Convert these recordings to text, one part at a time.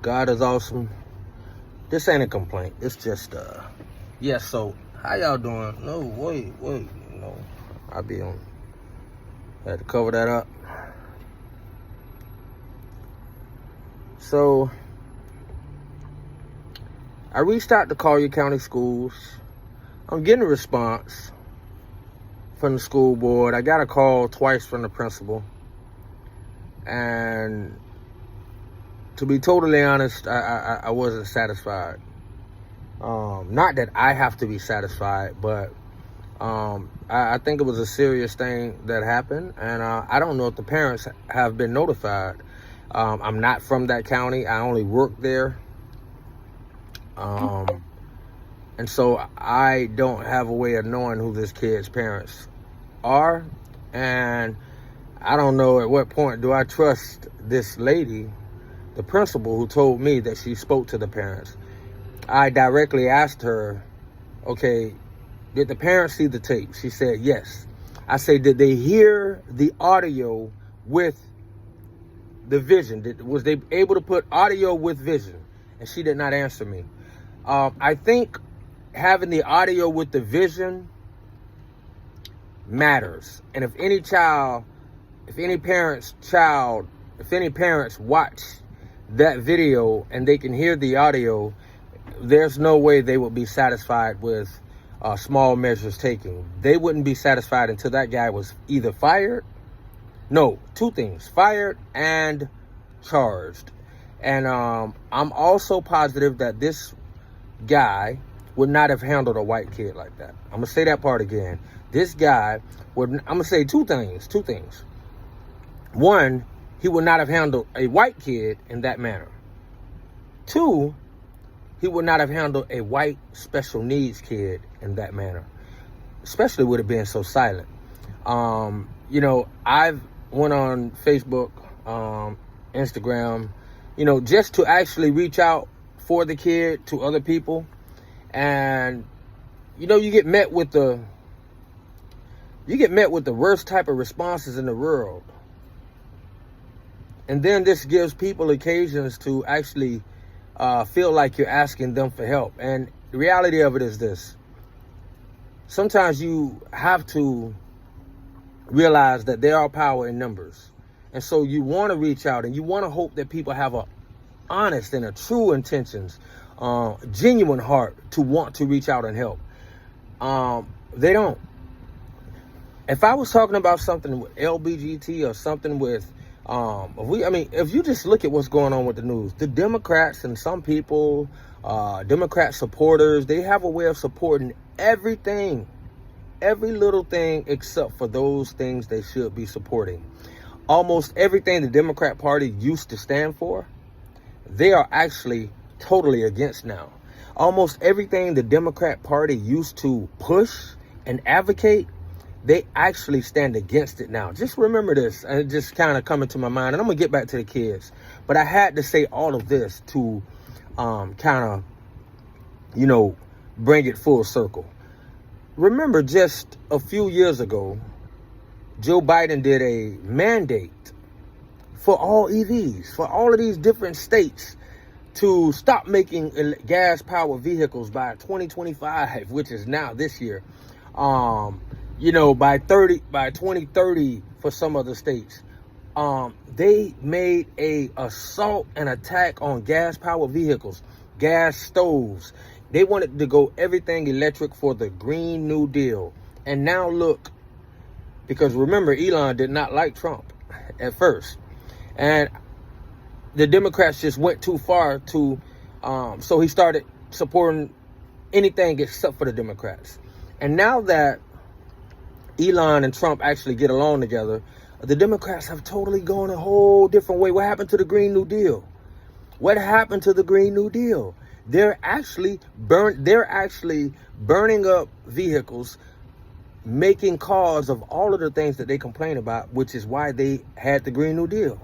God is awesome. This ain't a complaint. It's just, yeah, so, how y'all doing? No, wait, I'll be on. Had to cover that up. So, I reached out to Collier County schools. I'm getting a response from the school board. I got a call twice from the principal. And to be totally honest, I wasn't satisfied. Not that I have to be satisfied, but I think it was a serious thing that happened. And I don't know if the parents have been notified. I'm not from that county. I only work there. And so I don't have a way of knowing who this kid's parents are. And I don't know at what point do I trust this lady, the principal, who told me that she spoke to the parents. I directly asked her, okay, did the parents see the tape? She said, yes. I say, did they hear the audio with the vision? Was they able to put audio with vision? And she did not answer me. I think having the audio with the vision matters. And if any parents watch that video and they can hear the audio, there's no way they would be satisfied with small measures taken. They wouldn't be satisfied until that guy was either fired. No, two things: fired and charged. And I'm also positive that this guy would not have handled a white kid like that. I'm gonna say that part again. This guy would, I'm gonna say two things. One, he would not have handled a white kid in that manner. Two, he would not have handled a white special needs kid in that manner, especially with it being so silent. I've went on Facebook, Instagram, just to actually reach out for the kid to other people. And, you get met with the worst type of responses in the world. And then this gives people occasions to actually feel like you're asking them for help. And the reality of it is this: sometimes you have to realize that there are power in numbers. And so you want to reach out and you want to hope that people have a honest and a true intentions, genuine heart to want to reach out and help. They don't. If I was talking about something with LBGT or something with, if you just look at what's going on with the news, the Democrats and some people, Democrat supporters, they have a way of supporting everything, every little thing except for those things they should be supporting. Almost everything the Democrat Party used to stand for, they are actually totally against now. Almost everything the Democrat Party used to push and advocate, they actually stand against it now. Just remember this, and it just kind of coming to my mind, and I'm going to get back to the kids. But I had to say all of this to kind of, bring it full circle. Remember, just a few years ago, Joe Biden did a mandate for all EVs, for all of these different states, to stop making gas-powered vehicles by 2025, which is now this year. By 2030 for some other states. They made a assault and attack on gas-powered vehicles, gas stoves. They wanted to go everything electric for the Green New Deal. And now look, because remember, Elon did not like Trump at first. And the Democrats just went too far so he started supporting anything except for the Democrats. And now that Elon and Trump actually get along together, the Democrats have totally gone a whole different way. What happened to the Green New Deal? What happened to the Green New Deal? They're actually burning up vehicles, making cause of all of the things that they complain about, which is why they had the Green New Deal.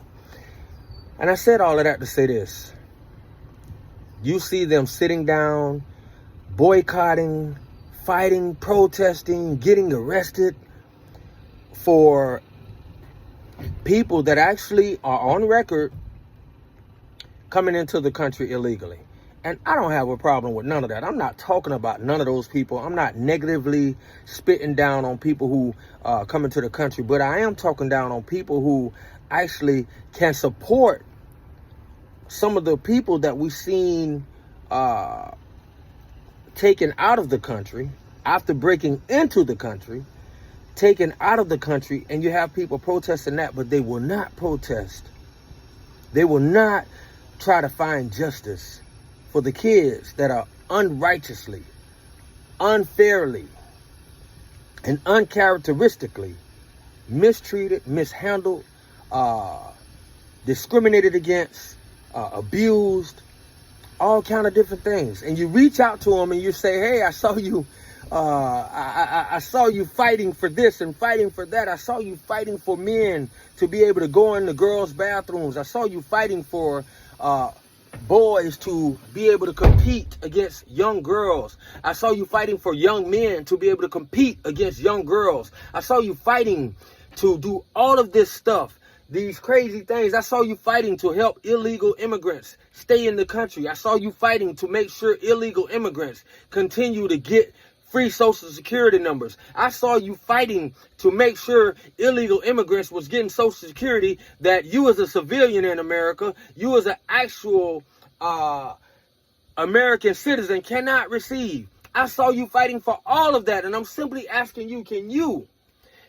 And I said all of that to say this. You see them sitting down, boycotting, fighting, protesting, getting arrested for people that actually are on record coming into the country illegally. And I don't have a problem with none of that. I'm not talking about none of those people. I'm not negatively spitting down on people who come into the country, but I am talking down on people who actually can support some of the people that we've seen taken out of the country after breaking into the country, taken out of the country, and you have people protesting that, but they will not protest. They will not try to find justice for the kids that are unrighteously, unfairly, and uncharacteristically mistreated, mishandled, discriminated against, abused, all kind of different things. And you reach out to them and you say, hey, I saw you, I saw you fighting for this and fighting for that. I saw you fighting for men to be able to go in the girls' bathrooms. I saw you fighting for boys to be able to compete against young girls. I saw you fighting for young men to be able to compete against young girls. I saw you fighting to do all of this stuff, these crazy things. I saw you fighting to help illegal immigrants stay in the country. I saw you fighting to make sure illegal immigrants continue to get free Social Security numbers. I saw you fighting to make sure illegal immigrants was getting Social Security that you as a civilian in America, you as an actual American citizen cannot receive. I saw you fighting for all of that, and I'm simply asking you, can you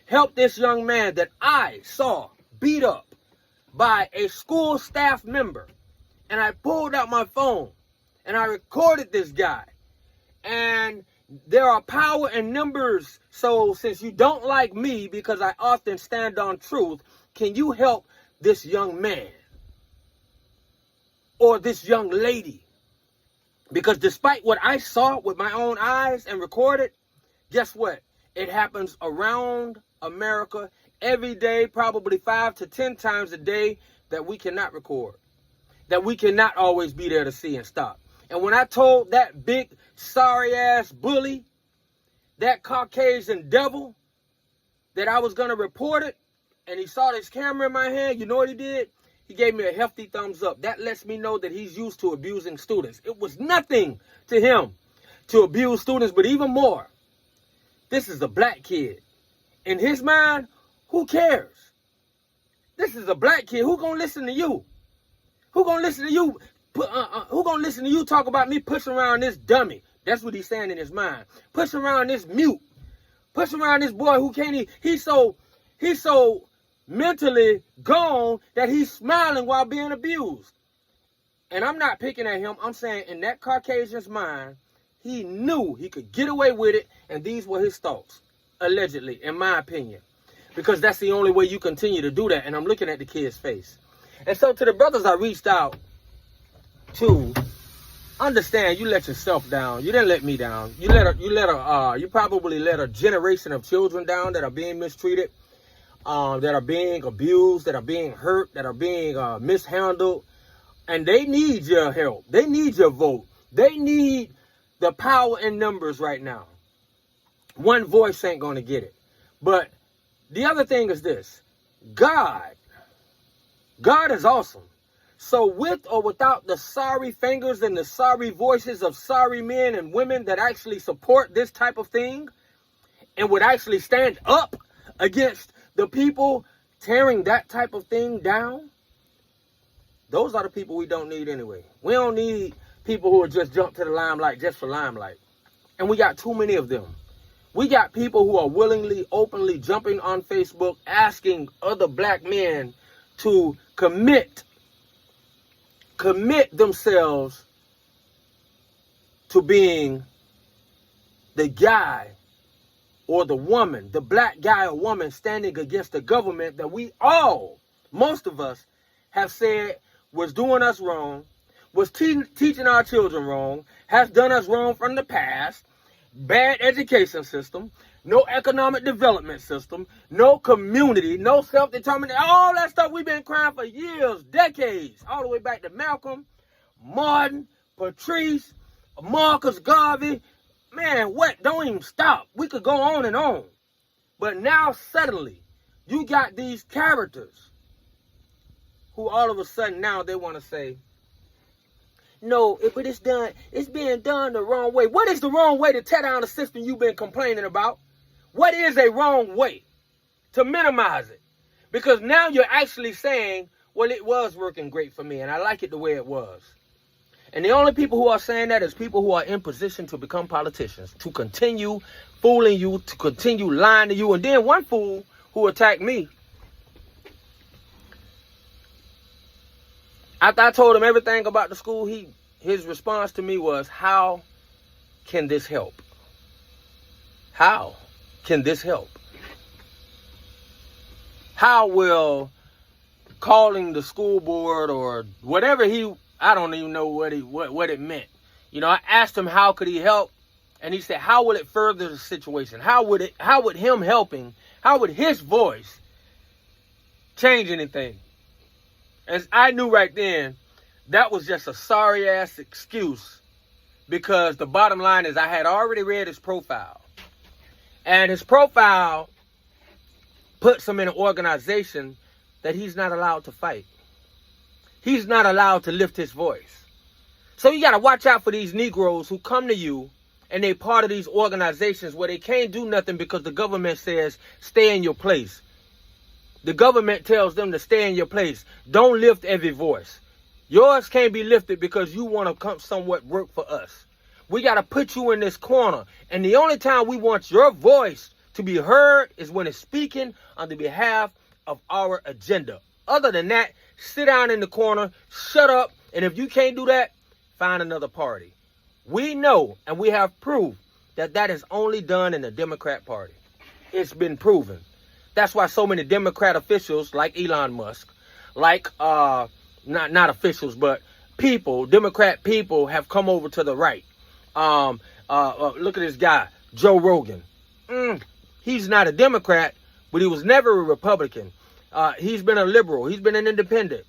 help this young man that I saw beat up by a school staff member? And I pulled out my phone and I recorded this guy. And there are power in numbers. So since you don't like me because I often stand on truth, can you help this young man or this young lady? Because despite what I saw with my own eyes and recorded, guess what? It happens around America every day, probably 5 to 10 times a day, that we cannot record, that we cannot always be there to see and stop. And when I told that big sorry ass bully, that Caucasian devil, that I was going to report it, and he saw this camera in my hand, you know what he did? He gave me a hefty thumbs up. That lets me know that he's used to abusing students. It was nothing to him to abuse students, but even more, this is a black kid. In his mind, who cares? This is a black kid. Who gonna listen to you? Who gonna listen to you? Who gonna listen to you talk about me pushing around this dummy? That's what he's saying in his mind. Pushing around this mute. Pushing around this boy who can't. He's so mentally gone that he's smiling while being abused. And I'm not picking at him. I'm saying in that Caucasian's mind, he knew he could get away with it, and these were his thoughts, allegedly, in my opinion. Because that's the only way you continue to do that. And I'm looking at the kid's face. And so to the brothers I reached out to, understand, you let yourself down. You didn't let me down. You probably let a generation of children down that are being mistreated, that are being abused, that are being hurt, that are being mishandled. And they need your help. They need your vote. They need the power in numbers right now. One voice ain't going to get it. But the other thing is this. God is awesome. So with or without the sorry fingers and the sorry voices of sorry men and women that actually support this type of thing and would actually stand up against the people tearing that type of thing down, those are the people we don't need anyway. We don't need people who will just jump to the limelight just for limelight. And we got too many of them. We got people who are willingly, openly jumping on Facebook, asking other black men to commit themselves to being the guy or the woman, the black guy or woman standing against the government that we all, most of us, have said was doing us wrong, was teaching our children wrong, has done us wrong from the past. Bad education system, no economic development system, no community, no self-determination, all that stuff we've been crying for years, decades, all the way back to Malcolm, Martin, Patrice, Marcus Garvey. Man, what? Don't even stop. We could go on and on. But now suddenly, You got these characters who all of a sudden now they want to say, no, if it is done, it's being done the wrong way. What is the wrong way to tear down the system you've been complaining about? What is a wrong way to minimize it? Because now you're actually saying, well, it was working great for me, and I like it the way it was. And the only people who are saying that is people who are in position to become politicians, to continue fooling you, to continue lying to you. And then one fool who attacked me, after I told him everything about the school, his response to me was, how can this help? How can this help? How will calling the school board or whatever I don't even know what it meant. You know, I asked him how could he help, and he said, how will it further the situation? How would him helping, how would his voice change anything? And I knew right then that was just a sorry ass excuse, because the bottom line is I had already read his profile, and his profile puts him in an organization that he's not allowed to fight. He's not allowed to lift his voice. So you got to watch out for these Negroes who come to you and they're part of these organizations where they can't do nothing because the government says, stay in your place. The government tells them to stay in your place. Don't lift every voice. Yours can't be lifted because you want to come somewhat work for us. We got to put you in this corner. And the only time we want your voice to be heard is when it's speaking on the behalf of our agenda. Other than that, sit down in the corner, shut up, and if you can't do that, find another party. We know, and we have proof, that that is only done in the Democrat Party. It's been proven. That's why so many Democrat officials, like Elon Musk, like, not officials, but people, Democrat people, have come over to the right. Look at this guy, Joe Rogan. He's not a Democrat, but he was never a Republican. He's been a liberal. He's been an independent.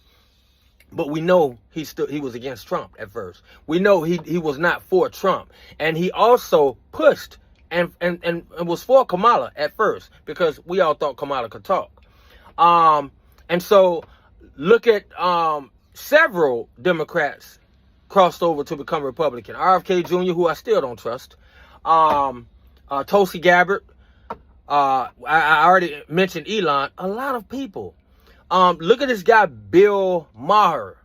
But we know he was against Trump at first. We know he was not for Trump. And he also pushed and was for Kamala at first, because we all thought Kamala could talk. And so look at several Democrats crossed over to become Republican. RFK Jr., who I still don't trust. Tulsi Gabbard. I already mentioned Elon. A lot of people. Look at this guy, Bill Maher.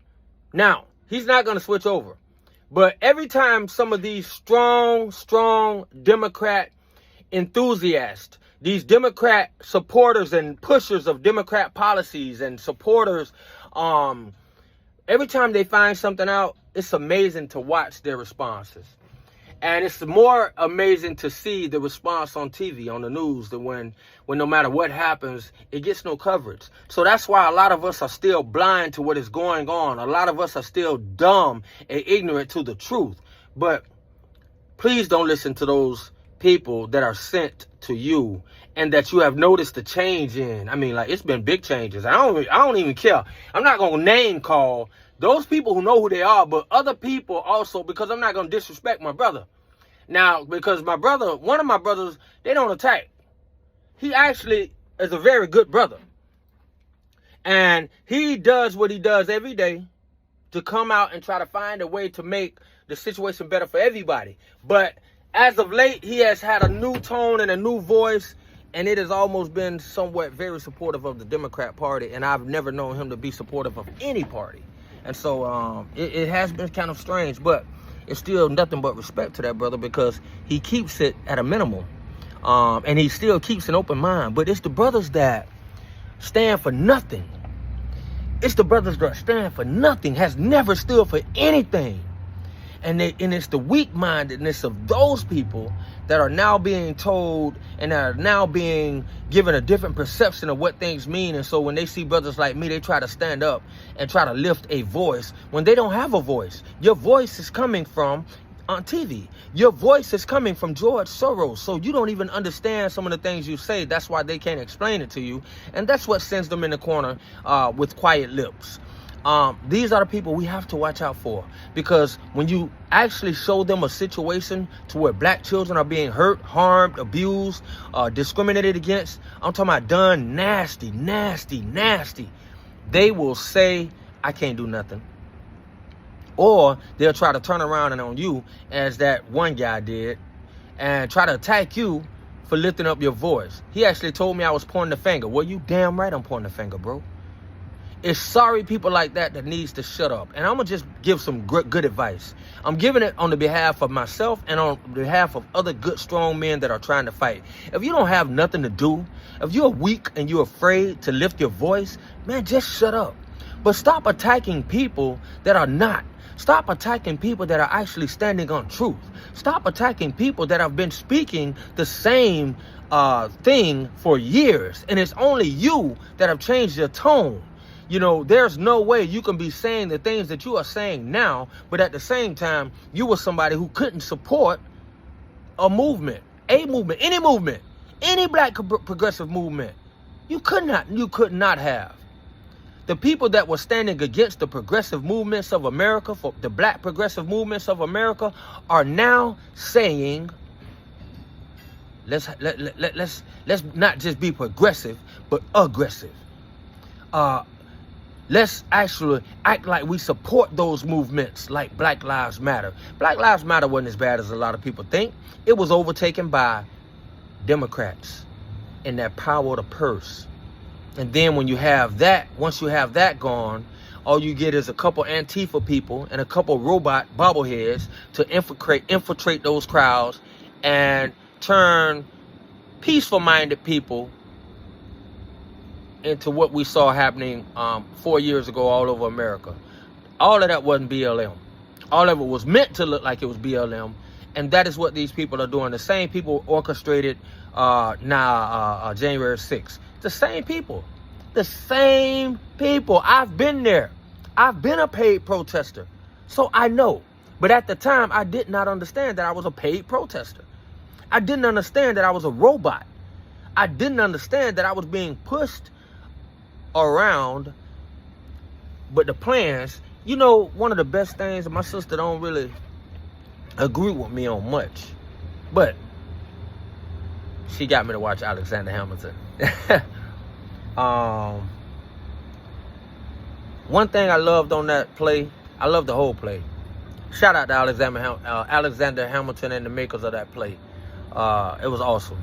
Now, he's not going to switch over. But every time some of these strong Democrat enthusiasts, these Democrat supporters and pushers of Democrat policies and supporters, every time they find something out, it's amazing to watch their responses. And it's more amazing to see the response on TV, on the news, than when no matter what happens, it gets no coverage. So that's why a lot of us are still blind to what is going on. A lot of us are still dumb and ignorant to the truth. But please don't listen to those people that are sent to you and that you have noticed the change in. I mean, like, it's been big changes. I don't even care. I'm not going to name call those people who know who they are, but other people also, because I'm not going to disrespect my brother. Now, because my brother, one of my brothers, they don't attack. He actually is a very good brother. And he does what he does every day to come out and try to find a way to make the situation better for everybody. But as of late, he has had a new tone and a new voice, and it has almost been somewhat very supportive of the Democrat Party, and I've never known him to be supportive of any party. And so it has been kind of strange, but it's still nothing but respect to that brother, because he keeps it at a minimum. And he still keeps an open mind. But it's the brothers that stand for nothing. It's the brothers that stand for nothing, has never stood for anything. And it's the weak-mindedness of those people that are now being told and are now being given a different perception of what things mean. And so when they see brothers like me, they try to stand up and try to lift a voice when they don't have a voice. Your voice is coming from on TV. Your voice is coming from George Soros. So you don't even understand some of the things you say. That's why they can't explain it to you. And that's what sends them in the corner with quiet lips. These are the people we have to watch out for, because when you actually show them a situation to where black children are being hurt, harmed, abused, discriminated against, I'm talking about done nasty, they will say, I can't do nothing. Or they'll try to turn around and on you, as that one guy did, and try to attack you for lifting up your voice. He actually told me I was pointing the finger. Well, you damn right I'm pointing the finger, bro. It's sorry people like that needs to shut up. And I'm going to just give some good advice. I'm giving it on the behalf of myself and on behalf of other good, strong men that are trying to fight. If you don't have nothing to do, if you're weak and you're afraid to lift your voice, man, just shut up. But stop attacking people that are not. Stop attacking people that are actually standing on truth. Stop attacking people that have been speaking the same thing for years. And it's only you that have changed your tone. You know, there's no way you can be saying the things that you are saying now, but at the same time, you were somebody who couldn't support a movement, any black progressive movement. You could not have. The people that were standing against the progressive movements of America, for the black progressive movements of America, are now saying, let's not just be progressive, but aggressive. Let's actually act like we support those movements like Black Lives Matter. Black Lives Matter wasn't as bad as a lot of people think. It was overtaken by Democrats and that power of the purse. And then when you have that, once you have that gone, all you get is a couple Antifa people and a couple robot bobbleheads to infiltrate those crowds and turn peaceful-minded people into what we saw happening 4 years ago all over America. All of that wasn't BLM. All of it was meant to look like it was BLM, and that is what these people are doing. The same people orchestrated January 6th. The same people. The same people. I've been there. I've been a paid protester, so I know. But at the time, I did not understand that I was a paid protester. I didn't understand that I was a robot. I didn't understand that I was being pushed around. But the plans, you know, one of the best things, and my sister don't really agree with me on much, but she got me to watch Alexander Hamilton. One thing I loved on that play, I loved the whole play. Shout out to Alexander Hamilton and the makers of that play. It was awesome.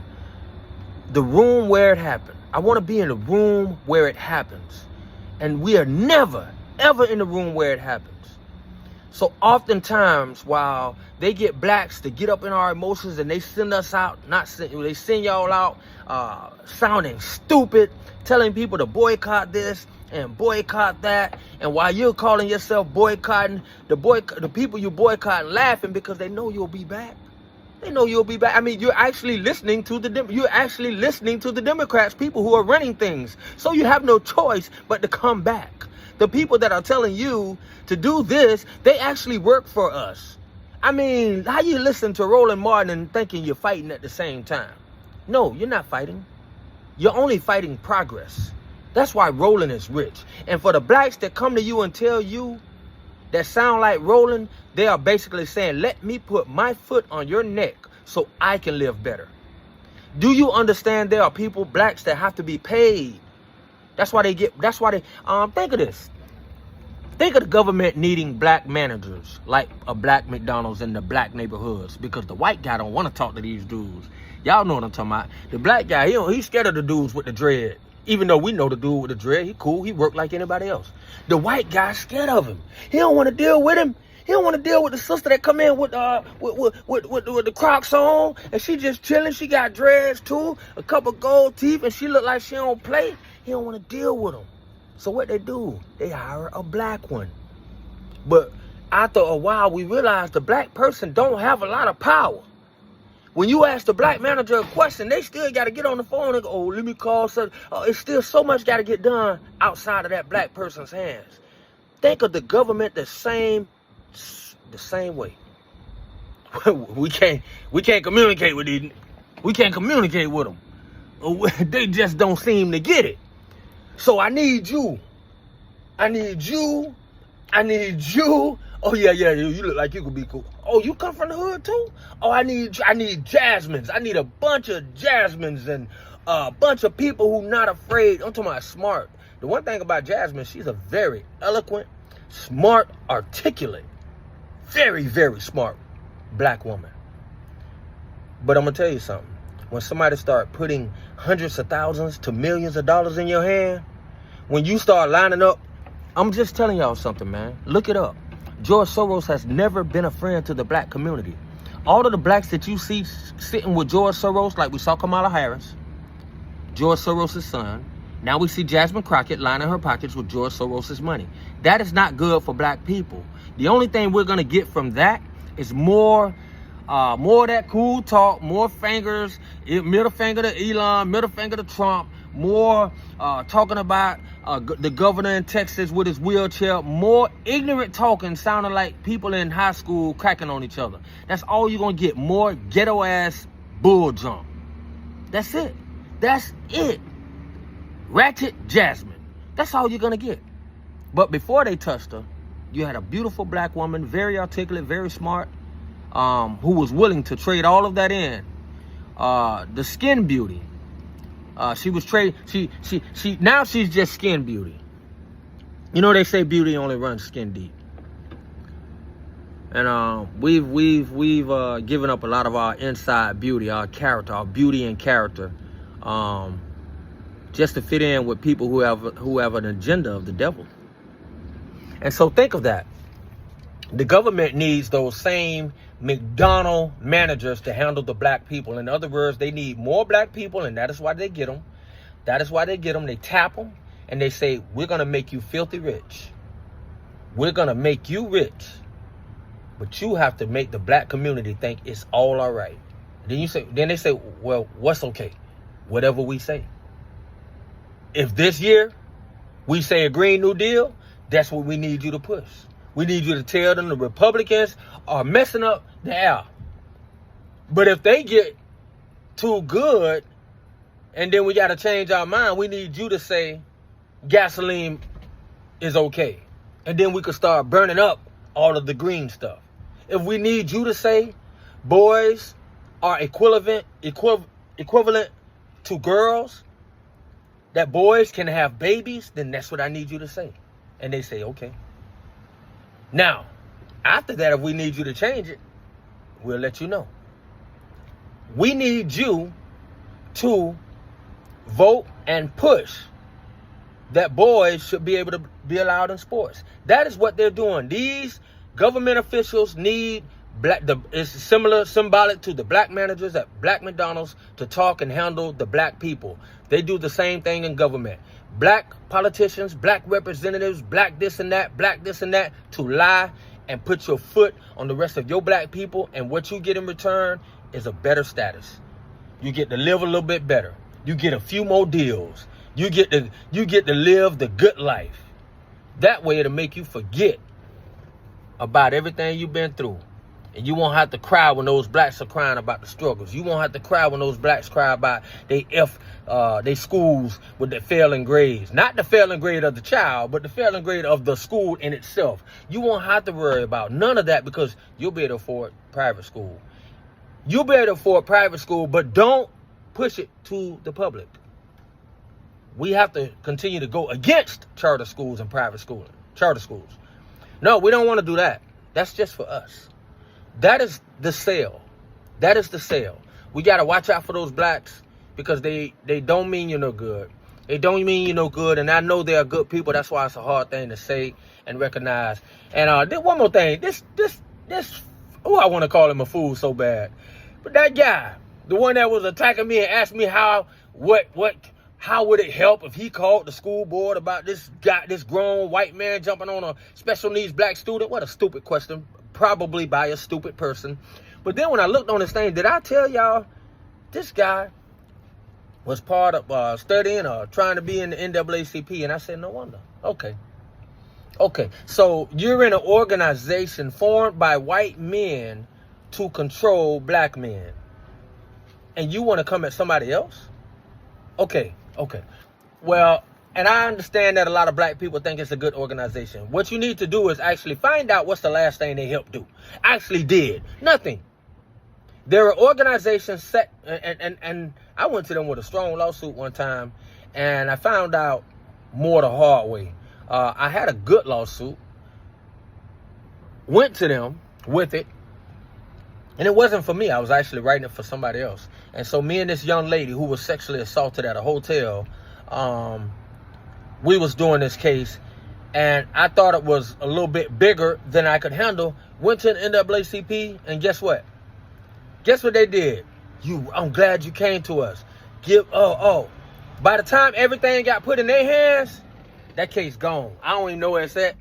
The room where it happened. I want to be in the room where it happens. And we are never, ever in the room where it happens. So oftentimes, while they get blacks to get up in our emotions and they send us out, they send y'all out sounding stupid, telling people to boycott this and boycott that. And while you're calling yourself boycotting, the people you boycott laughing because they know you'll be back. They know you'll be back. I mean, you're actually listening to the Democrats, people who are running things. So you have no choice but to come back. The people that are telling you to do this, they actually work for us. I mean, how you listen to Roland Martin and thinking you're fighting at the same time? No, you're not fighting. You're only fighting progress. That's why Roland is rich. And for the blacks that come to you and tell you that sound like Roland, they are basically saying, let me put my foot on your neck so I can live better. Do you understand there are people, blacks, that have to be paid? Think of this. Think of the government needing black managers, like a black McDonald's in the black neighborhoods, because the white guy don't want to talk to these dudes. Y'all know what I'm talking about. The black guy, he's scared of the dudes with the dread. Even though we know the dude with the dread, he cool, he work like anybody else. The white guy's scared of him. He don't want to deal with him. He don't want to deal with the sister that come in with the Crocs on, and she just chilling. She got dreads too, a couple gold teeth, and she look like she don't play. He don't want to deal with them. So what they do? They hire a black one. But after a while, we realized the black person don't have a lot of power. When you ask the black manager a question, they still got to get on the phone and go, oh, let me call. It's still so much got to get done outside of that black person's hands. Think of the government the same way. we can't communicate with these. We can't communicate with them. They just don't seem to get it. So I need you. I need you I need you. Oh yeah, you look like you could be cool. Oh, you come from the hood too? Oh, I need Jasmines. I need a bunch of Jasmines and a bunch of people who not afraid. I'm talking about smart. The one thing about Jasmine, she's a very eloquent, smart, articulate, very, very smart black woman. But I'm gonna tell you something. When somebody start putting hundreds of thousands to millions of dollars in your hand, when you start lining up, I'm just telling y'all something, man. Look it up. George Soros has never been a friend to the black community. All of the blacks that you see sitting with George Soros, like we saw Kamala Harris, George Soros' son. Now we see Jasmine Crockett lining her pockets with George Soros' money. That is not good for black people. The only thing we're going to get from that is more of that cool talk, more fingers, middle finger to Elon, middle finger to Trump, more talking about the governor in Texas with his wheelchair, more ignorant talking sounding like people in high school cracking on each other. That's all you're going to get, more ghetto-ass bull jump. That's it. That's it. Ratchet Jasmine. That's all you're going to get. But before they touched her, you had a beautiful black woman, very articulate, very smart, who was willing to trade all of that in. The skin beauty. She was trade. She now she's just skin beauty. You know they say beauty only runs skin deep. And we've given up a lot of our inside beauty, our character, our beauty and character, just to fit in with people who have an agenda of the devil. And so think of that. The government needs those same McDonald's managers to handle the black people. In other words, they need more black people, and that is why they get them. That is why they get them. They tap them, and they say, we're going to make you filthy rich. We're going to make you rich. But you have to make the black community think it's all right. Then they say, well, what's okay? Whatever we say. If this year we say a Green New Deal, that's what we need you to push. We need you to tell them the Republicans are messing up the air. But if they get too good and then we got to change our mind, we need you to say gasoline is okay. And then we could start burning up all of the green stuff. If we need you to say boys are equivalent to girls, that boys can have babies, then that's what I need you to say. And they say, okay. Now, after that, if we need you to change it, we'll let you know. We need you to vote and push that boys should be able to be allowed in sports. That is what they're doing. These government officials need it's symbolic to the black managers at black McDonald's to talk and handle the black people. They do the same thing in government. Black politicians, black representatives, black this and that, to lie and put your foot on the rest of your black people, and what you get in return is a better status. You get to live a little bit better. You get a few more deals. You get to live the good life. That way it'll make you forget about everything you've been through. And you won't have to cry when those blacks are crying about the struggles. You won't have to cry when those blacks cry about they schools with the failing grades. Not the failing grade of the child, but the failing grade of the school in itself. You won't have to worry about none of that because you'll be able to afford private school. You'll be able to afford private school, but don't push it to the public. We have to continue to go against charter schools and private schooling. Charter schools. No, we don't want to do that. That's just for us. That is the sale. That is the sale. We got to watch out for those blacks because they don't mean you no good. They don't mean you no good, and I know they are good people. That's why it's a hard thing to say and recognize. And one more thing. This I want to call him a fool so bad. But that guy, the one that was attacking me and asked me how would it help if he called the school board about this grown white man jumping on a special needs black student? What a stupid question. Probably by a stupid person. But then when I looked on this thing, did I tell y'all this guy was part of studying or trying to be in the NAACP? And I said, no wonder. Okay. So you're in an organization formed by white men to control black men. And you want to come at somebody else? Okay. Well, And I understand that a lot of black people think it's a good organization. What you need to do is actually find out what's the last thing they helped do. Actually did. Nothing. There are organizations set, and I went to them with a strong lawsuit one time, and I found out more the hard way. I had a good lawsuit, went to them with it, and it wasn't for me. I was actually writing it for somebody else. And so me and this young lady who was sexually assaulted at a hotel, we was doing this case, and I thought it was a little bit bigger than I could handle. Went to the NAACP, and guess what? Guess what they did? I'm glad you came to us. By the time everything got put in their hands, that case gone. I don't even know where it's at.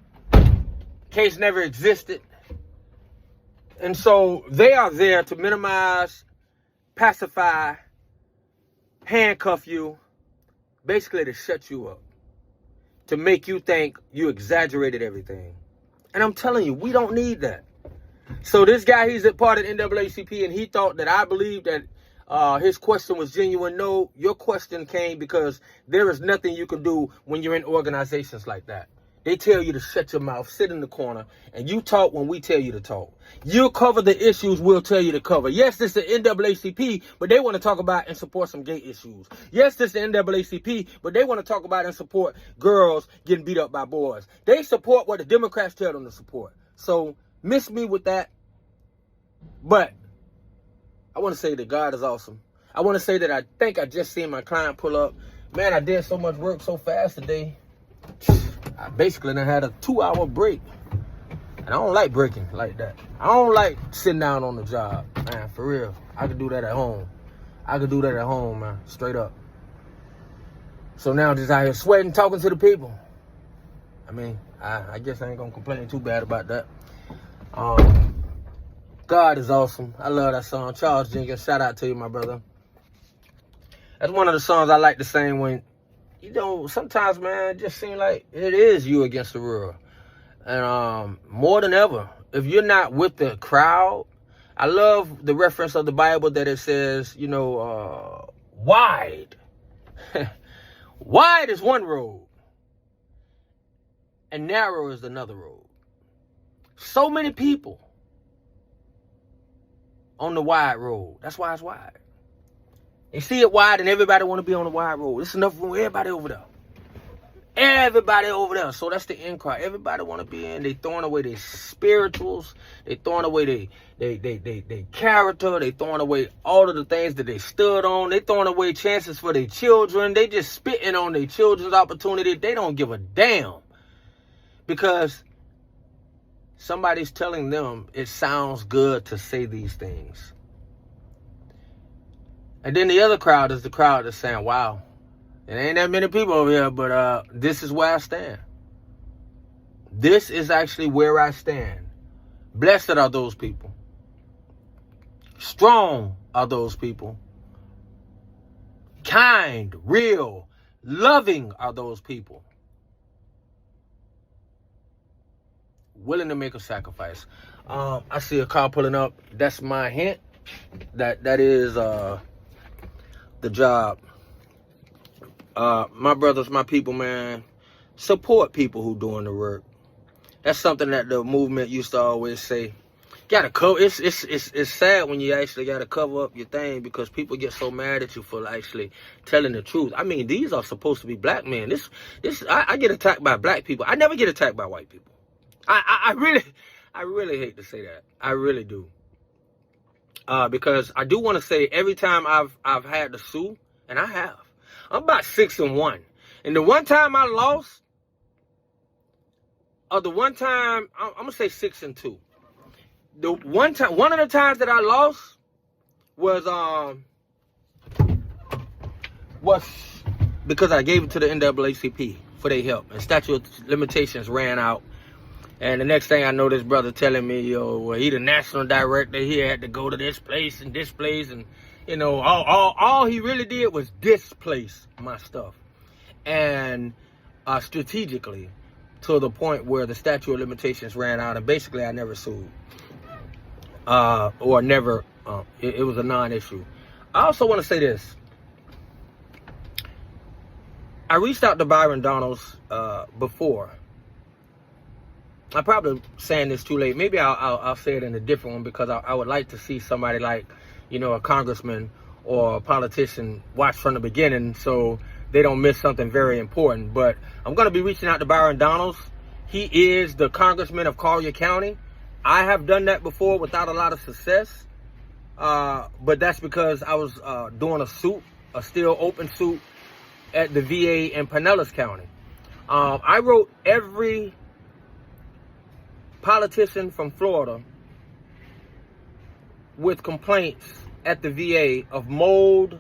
Case never existed. And so they are there to minimize, pacify, handcuff you, basically to shut you up, to make you think you exaggerated everything. And I'm telling you, we don't need that. So this guy, he's a part of the NAACP, and he thought that I believed that his question was genuine. No, your question came because there is nothing you can do when you're in organizations like that. They tell you to shut your mouth, sit in the corner, and you talk when we tell you to talk. You cover the issues we'll tell you to cover. Yes, this is the NAACP, but they want to talk about and support some gay issues. Yes, this is the NAACP, but they want to talk about and support girls getting beat up by boys. They support what the Democrats tell them to support. So miss me with that. But I want to say that God is awesome. I want to say that I think I just seen my client pull up. Man, I did so much work so fast today. I basically done had a 2-hour break. And I don't like breaking like that. I don't like sitting down on the job, man, for real. I could do that at home. Man, straight up. So now I'm just out here sweating, talking to the people. I mean, I guess I ain't gonna complain too bad about that. God is awesome. I love that song. Charles Jenkins, shout out to you, my brother. That's one of the songs I like to sing when, sometimes, man, it just seems like it is you against the world. And more than ever, if you're not with the crowd, I love the reference of the Bible that it says, wide. Wide is one road, and narrow is another road. So many people on the wide road. That's why it's wide. They see it wide and everybody want to be on the wide road. There's enough room for everybody over there. Everybody over there. So that's the end cry. Everybody want to be in. They throwing away their spirituals. They throwing away their character. They throwing away all of the things that they stood on. They throwing away chances for their children. They just spitting on their children's opportunity. They don't give a damn. Because somebody's telling them it sounds good to say these things. And then the other crowd is the crowd that's saying, wow, it ain't that many people over here, but this is where I stand. This is actually where I stand. Blessed are those people. Strong are those people. Kind, real, loving are those people. Willing to make a sacrifice. I see a car pulling up. That's my hint. That is the job. My brothers, my people, man, support people who doing the work. That's something that the movement used to always say. Gotta cover. It's sad when you actually gotta cover up your thing because people get so mad at you for actually telling the truth. I mean, these are supposed to be black men. I get attacked by black people. I never get attacked by white people. I really hate to say that. I really do. Because I do want to say every time I've had to sue, and I have, I'm about 6-1. And the one time I lost, or the one time, I'm gonna say 6-2. The one of the times that I lost was because I gave it to the NAACP for their help, and statute of limitations ran out. And the next thing I know, this brother telling me, he the national director. He had to go to this place, and all he really did was displace my stuff, and strategically, to the point where the statute of limitations ran out, and basically I never sued, or never. It was a non-issue. I also want to say this. I reached out to Byron Donalds before. I'm probably saying this too late. Maybe I'll say it in a different one, because I would like to see somebody like, a congressman or a politician watch from the beginning so they don't miss something very important. But I'm going to be reaching out to Byron Donalds. He is the congressman of Collier County. I have done that before without a lot of success. But that's because I was doing a still open suit at the VA in Pinellas County. I wrote every politician from Florida with complaints at the VA of mold,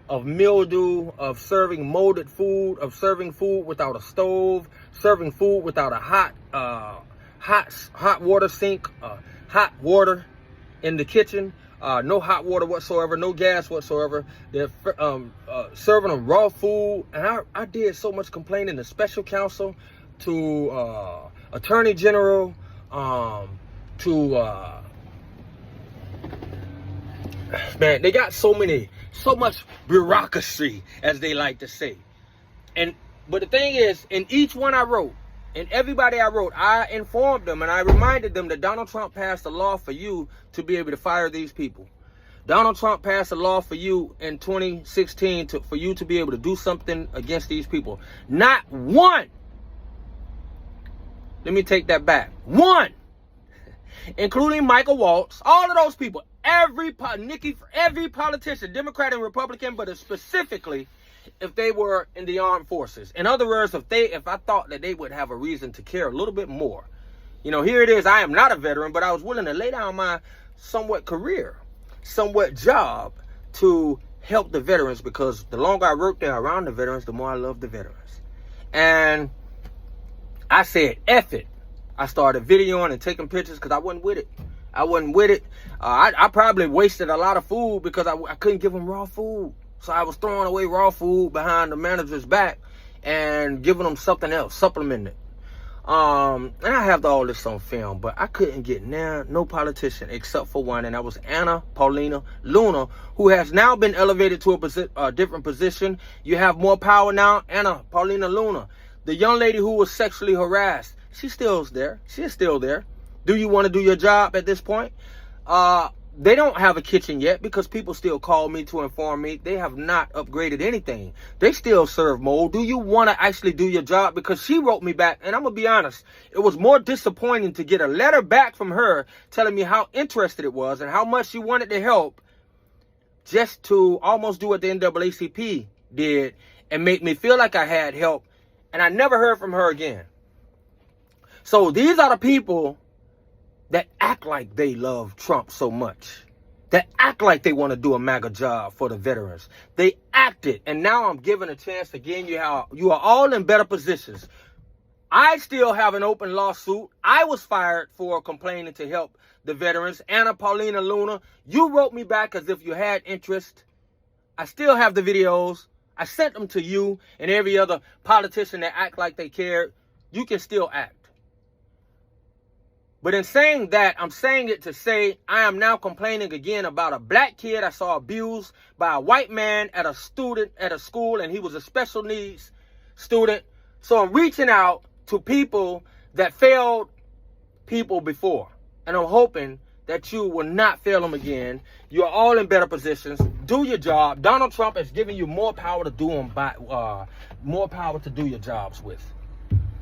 of mildew, of serving molded food, of serving food without a stove, serving food without a hot water sink, hot water in the kitchen, no hot water whatsoever, no gas whatsoever. They're serving them raw food, and I did so much complaining to special counsel, to attorney general, man, they got so much bureaucracy, as they like to say. But the thing is, in each one I wrote, and everybody I wrote, I informed them and I reminded them that Donald Trump passed a law for you to be able to fire these people. Donald Trump passed a law for you in 2016 for you to be able to do something against these people. Not one. Let me take that back. One. Including Michael Waltz, all of those people, every politician, Democrat and Republican, but specifically if they were in the armed forces. In other words, if I thought that they would have a reason to care a little bit more. Here it is. I am not a veteran, but I was willing to lay down my somewhat job to help the veterans, because the longer I worked there around the veterans, the more I love the veterans. And I said, F it. I started videoing and taking pictures because I wasn't with it. I probably wasted a lot of food because I couldn't give them raw food. So I was throwing away raw food behind the manager's back and giving them something else, supplementing it. And I have all this on film, but I couldn't get no politician except for one, and that was Anna Paulina Luna, who has now been elevated to a different position. You have more power now. Anna Paulina Luna, the young lady who was sexually harassed, she's still there. She's still there. Do you want to do your job at this point? They don't have a kitchen yet because people still call me to inform me they have not upgraded anything. They still serve mold. Do you want to actually do your job? Because she wrote me back, and I'm going to be honest, it was more disappointing to get a letter back from her telling me how interested it was and how much she wanted to help, just to almost do what the NAACP did and make me feel like I had help. And I never heard from her again. So these are the people that act like they love Trump so much, that act like they want to do a MAGA job for the veterans. They acted, and now I'm giving a chance again. You are all in better positions. I still have an open lawsuit. I was fired for complaining to help the veterans. Anna Paulina Luna, you wrote me back as if you had interest. I still have the videos. I sent them to you and every other politician that act like they cared. You can still act. But in saying that, I'm saying it to say I am now complaining again about a black kid I saw abused by a white man at a school, and he was a special needs student. So I'm reaching out to people that failed people before, and I'm hoping that you will not fail them again. You're all in better positions. Do your job. Donald Trump has given you more power to do them more power to do your jobs with.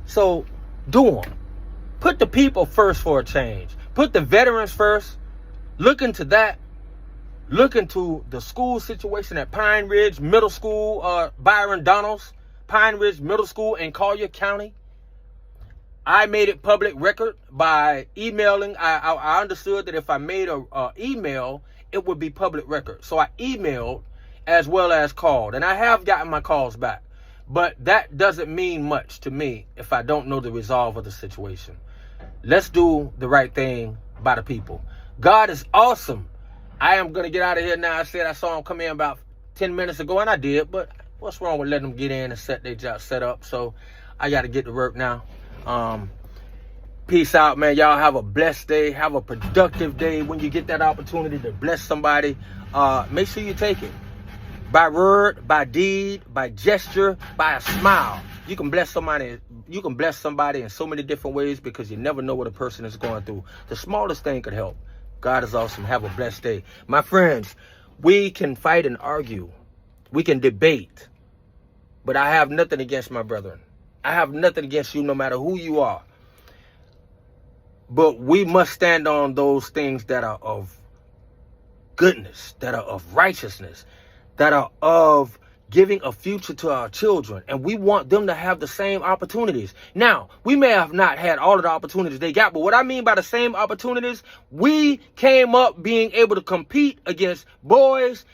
So do them. Put the people first for a change. Put the veterans first. Look into that. Look into the school situation at Pine Ridge Middle School, Byron Donalds, Pine Ridge Middle School in Collier County. I made it public record by emailing. I understood that if I made a email, it would be public record. So I emailed as well as called. And I have gotten my calls back. But that doesn't mean much to me if I don't know the resolve of the situation. Let's do the right thing by the people. God is awesome. I am going to get out of here now. I said I saw him come in about 10 minutes ago, and I did. But what's wrong with letting them get in and set their job set up? So I got to get to work now. Peace out, man. Y'all have a blessed day. Have a productive day. When you get that opportunity to bless somebody, make sure you take it. By word, by deed, by gesture, by a smile. You can bless somebody. You can bless somebody in so many different ways because you never know what a person is going through. The smallest thing could help. God is awesome. Have a blessed day. My friends, we can fight and argue. We can debate. But I have nothing against my brethren. I have nothing against you no matter who you are. But we must stand on those things that are of goodness, that are of righteousness, that are of giving a future to our children. And we want them to have the same opportunities. Now, we may have not had all of the opportunities they got, but what I mean by the same opportunities, we came up being able to compete against boys.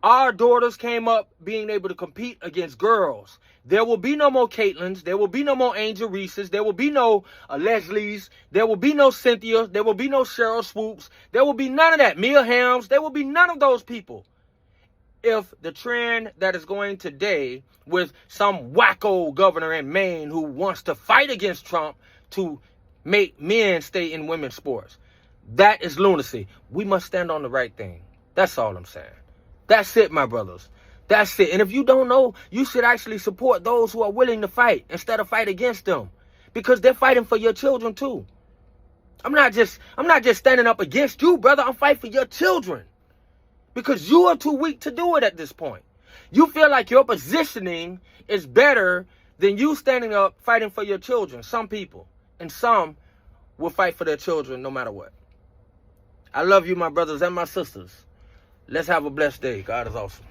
Our daughters came up being able to compete against girls. There will be no more Caitlins. There will be no more Angel Reeses. There will be no Leslie's. There will be no Cynthia. There will be no Cheryl Swoops. There will be none of that. Mia Hams. There will be none of those people. If the trend that is going today with some wacko governor in Maine who wants to fight against Trump to make men stay in women's sports, that is lunacy. We must stand on the right thing. That's all I'm saying. That's it, my brothers. That's it. And if you don't know, you should actually support those who are willing to fight instead of fight against them, because they're fighting for your children too. I'm not just standing up against you, brother. I'm fighting for your children. Because you are too weak to do it at this point. You feel like your positioning is better than you standing up fighting for your children. Some people. And some will fight for their children no matter what. I love you, my brothers and my sisters. Let's have a blessed day. God is awesome.